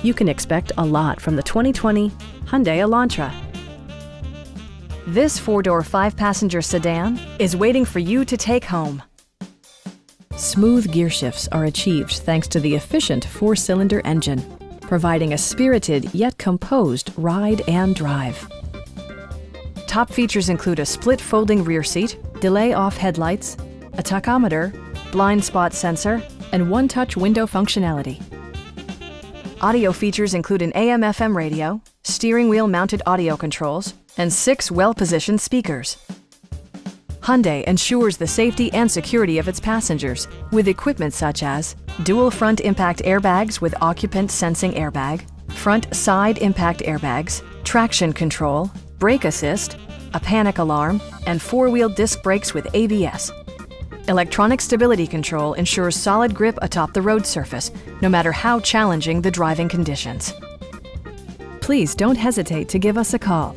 You can expect a lot from the 2020 Hyundai Elantra. This four-door, five-passenger sedan is waiting for you to take home. Smooth gear shifts are achieved thanks to the efficient four-cylinder engine, providing a spirited yet composed ride and drive. Top features include a split folding rear seat, delay-off headlights, a tachometer, blind spot sensor, and one-touch window functionality. Audio features include an AM/FM radio, steering wheel mounted audio controls, and 6 well-positioned speakers. Hyundai ensures the safety and security of its passengers with equipment such as dual front impact airbags with occupant sensing airbag, front side impact airbags, traction control, brake assist, a panic alarm, and 4-wheel disc brakes with ABS. Electronic stability control ensures solid grip atop the road surface, no matter how challenging the driving conditions. Please don't hesitate to give us a call.